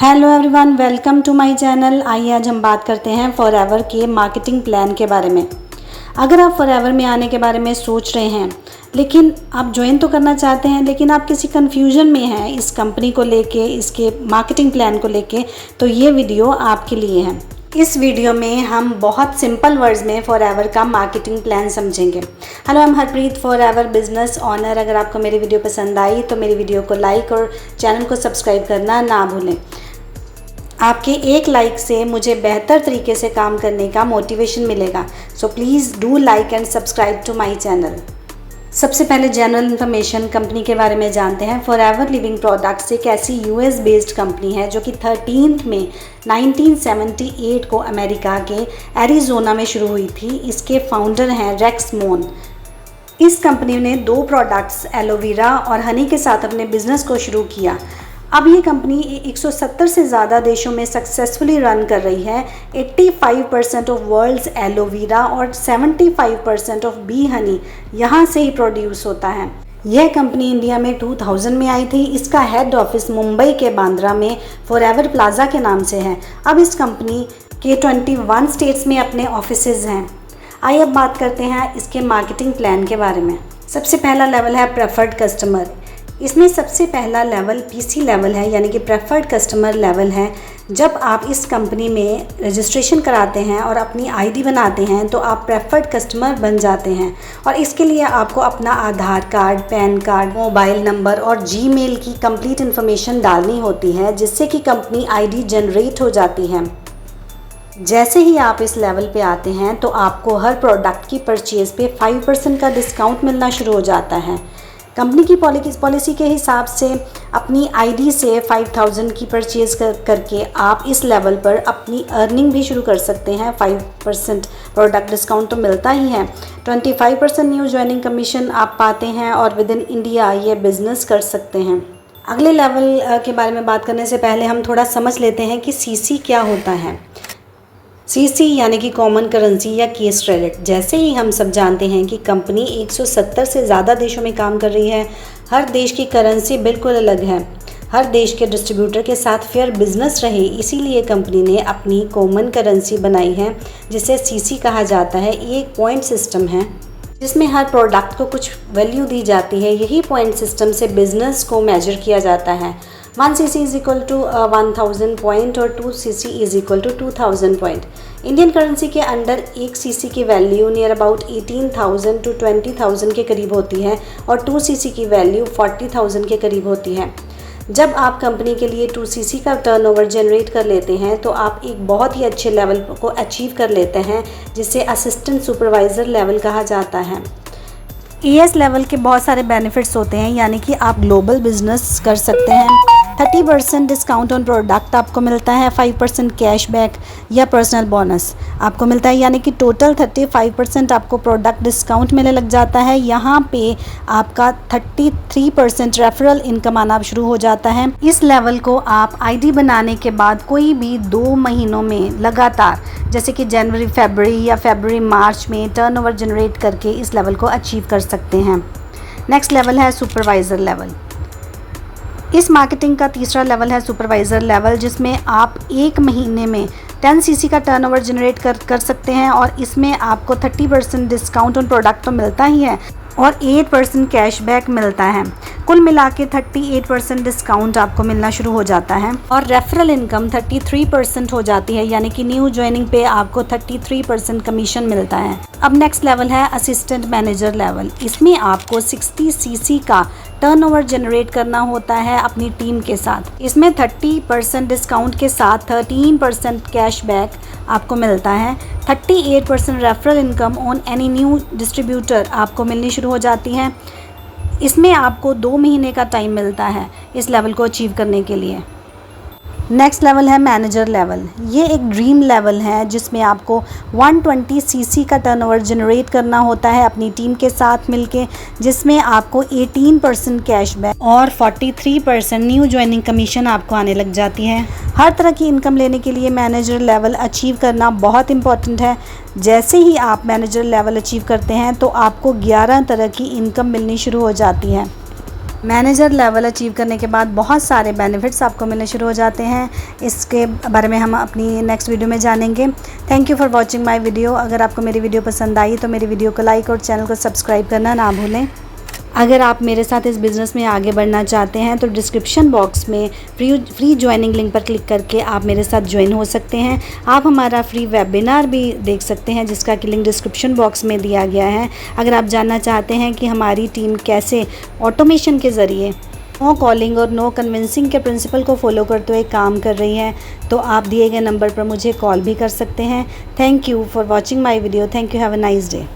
Hello everyone, welcome to my channel. आइए आज हम बात करते हैं फॉरएवर के मार्केटिंग प्लान के बारे में। अगर आप फॉरएवर में आने के बारे में सोच रहे हैं, लेकिन आप ज्वाइन तो करना चाहते हैं, लेकिन आप किसी कन्फ्यूजन में हैं इस कंपनी को लेके, इसके मार्केटिंग प्लान को लेके, तो ये वीडियो आपके लिए है। इस वीडियो में हम बहुत सिंपल वर्ड्स में फॉरएवर का मार्केटिंग प्लान समझेंगे। Hello, I am Harpreet, forever business honour. अगर आपको मेरी वीडियो पसंद आई तो मेरी वीडियो को लाइक और चैनल को सब्सक्राइब करना ना भूलें। आपके एक लाइक से मुझे बेहतर तरीके से काम करने का मोटिवेशन मिलेगा, so please do like and subscribe to my channel. सबसे पहले जनरल इन्फॉर्मेशन कंपनी के बारे में जानते हैं। फॉरएवर लिविंग प्रोडक्ट्स एक ऐसी यूएस बेस्ड कंपनी है जो कि 13 मई 1978 को अमेरिका के एरिजोना में शुरू हुई थी। इसके फाउंडर हैं रेक्स मोन। इस कंपनी ने 2 प्रोडक्ट्स एलोवेरा और हनी के साथ अपने बिजनेस को शुरू किया। अब ये कंपनी 170 से ज़्यादा देशों में सक्सेसफुली रन कर रही है। 85% ऑफ वर्ल्ड्स एलोवेरा और 75% ऑफ बी हनी यहाँ से ही प्रोड्यूस होता है। यह कंपनी इंडिया में 2000 में आई थी। इसका हेड ऑफिस मुंबई के बांद्रा में फॉरएवर प्लाजा के नाम से है। अब इस कंपनी के 21 स्टेट्स में अपने ऑफिसेज हैं। आइए अब बात करते हैं इसके मार्केटिंग प्लान के बारे में। सबसे पहला लेवल है प्रेफर्ड कस्टमर। इसमें सबसे पहला लेवल पीसी लेवल है, यानी कि प्रेफर्ड कस्टमर लेवल है। जब आप इस कंपनी में रजिस्ट्रेशन कराते हैं और अपनी आईडी बनाते हैं तो आप प्रेफर्ड कस्टमर बन जाते हैं, और इसके लिए आपको अपना Aadhaar card, PAN card, mobile number और जीमेल की कंप्लीट इन्फॉर्मेशन डालनी होती है, जिससे कि कंपनी आईडी जनरेट हो जाती है। जैसे ही आप इस लेवल पे आते हैं तो आपको हर प्रोडक्ट की परचेज़ पे 5% का डिस्काउंट मिलना शुरू हो जाता है। कंपनी की पॉलिसी के हिसाब से अपनी आईडी से 5000 की परचेज़ करके आप इस लेवल पर अपनी अर्निंग भी शुरू कर सकते हैं। 5% प्रोडक्ट डिस्काउंट तो मिलता ही है। 25% न्यू ज्वाइनिंग कमीशन आप पाते हैं और विद इन इंडिया ये बिज़नेस कर सकते हैं। अगले लेवल के बारे में बात करने से पहले हम थोड़ा समझ लेते हैं कि सीसी क्या होता है। सीसी यानी कि कॉमन करेंसी या केस क्रेडिट। जैसे ही हम सब जानते हैं कि कंपनी 170 से ज़्यादा देशों में काम कर रही है। हर देश की करेंसी बिल्कुल अलग है। हर देश के डिस्ट्रीब्यूटर के साथ फेयर बिजनेस रहे, इसीलिए कंपनी ने अपनी कॉमन करेंसी बनाई है, जिसे सीसी कहा जाता है। ये एक पॉइंट सिस्टम है जिसमें हर प्रोडक्ट को कुछ वैल्यू दी जाती है। यही पॉइंट सिस्टम से बिजनेस को मेजर किया जाता है। 1 cc is equal to 1000 point और 2 cc is equal to 2000 point. Indian currency के अंडर 1 cc की वैल्यू नियर अबाउट 18,000 टू 20,000 के करीब होती है और 2 cc की वैल्यू 40,000 के करीब होती है। जब आप कंपनी के लिए 2 cc का टर्नओवर जनरेट कर लेते हैं तो आप एक बहुत ही अच्छे लेवल को अचीव कर लेते हैं, जिसे असिस्टेंट सुपरवाइज़र लेवल कहा जाता है। ES लेवल के बहुत सारे बेनिफिट्स होते हैं, यानी कि आप ग्लोबल बिजनेस कर सकते हैं। 30% डिस्काउंट ऑन प्रोडक्ट आपको मिलता है। 5% कैशबैक या पर्सनल बोनस आपको मिलता है, यानी कि टोटल 35% आपको प्रोडक्ट डिस्काउंट मिलने लग जाता है। यहाँ पे आपका 33% रेफरल इनकम आना शुरू हो जाता है। इस लेवल को आप आईडी बनाने के बाद कोई भी 2 महीनों में लगातार, जैसे कि जनवरी फरवरी या फरवरी मार्च में टर्नओवर जनरेट करके इस लेवल को अचीव कर सकते हैं। नेक्स्ट लेवल है सुपरवाइज़र लेवल। इस मार्केटिंग का तीसरा लेवल है सुपरवाइज़र लेवल, जिसमें आप 1 महीने में 10 cc का टर्नओवर जनरेट कर सकते हैं, और इसमें आपको 30% डिस्काउंट ऑन प्रोडक्ट तो मिलता ही है और 8% कैशबैक मिलता है। कुल मिला के 38% डिस्काउंट आपको मिलना शुरू हो जाता है और रेफरल इनकम 33% हो जाती है, यानी कि न्यू ज्वाइनिंग पे आपको 33% कमीशन मिलता है। अब नेक्स्ट लेवल है असिस्टेंट मैनेजर लेवल। इसमें आपको 60 cc का टर्नओवर जनरेट करना होता है अपनी टीम के साथ। इसमें 30% डिस्काउंट के साथ 13% कैशबैक आपको मिलता है। 38% referral income on any new distributor आपको मिलनी शुरू हो जाती है। इसमें आपको 2 महीने का टाइम मिलता है इस लेवल को अचीव करने के लिए। नेक्स्ट लेवल है मैनेजर लेवल। ये एक ड्रीम लेवल है जिसमें आपको 120 cc का टर्नओवर जनरेट करना होता है अपनी टीम के साथ मिलके, जिसमें आपको 18% कैशबैक और 43% न्यू ज्वाइनिंग कमीशन आपको आने लग जाती है। हर तरह की इनकम लेने के लिए मैनेजर लेवल अचीव करना बहुत इंपॉर्टेंट है। जैसे ही आप मैनेजर लेवल अचीव करते हैं तो आपको 11 तरह की इनकम मिलनी शुरू हो जाती है। मैनेजर लेवल अचीव करने के बाद बहुत सारे बेनिफिट्स आपको मिलने शुरू हो जाते हैं। इसके बारे में हम अपनी नेक्स्ट वीडियो में जानेंगे। Thank you for watching my video. अगर आपको मेरी वीडियो पसंद आई तो मेरी वीडियो को लाइक और चैनल को सब्सक्राइब करना ना भूलें। अगर आप मेरे साथ इस बिज़नेस में आगे बढ़ना चाहते हैं तो डिस्क्रिप्शन बॉक्स में फ्री ज्वाइनिंग लिंक पर क्लिक करके आप मेरे साथ ज्वाइन हो सकते हैं। आप हमारा फ्री वेबिनार भी देख सकते हैं जिसका कि लिंक डिस्क्रिप्शन बॉक्स में दिया गया है। अगर आप जानना चाहते हैं कि हमारी टीम कैसे ऑटोमेशन के ज़रिए नो कॉलिंग और नो कन्विंसिंग के प्रिंसिपल को फॉलो करते हुए काम कर रही है तो आप दिए गए नंबर पर मुझे कॉल भी कर सकते हैं। Thank you for watching my video. Thank you. Have a nice day.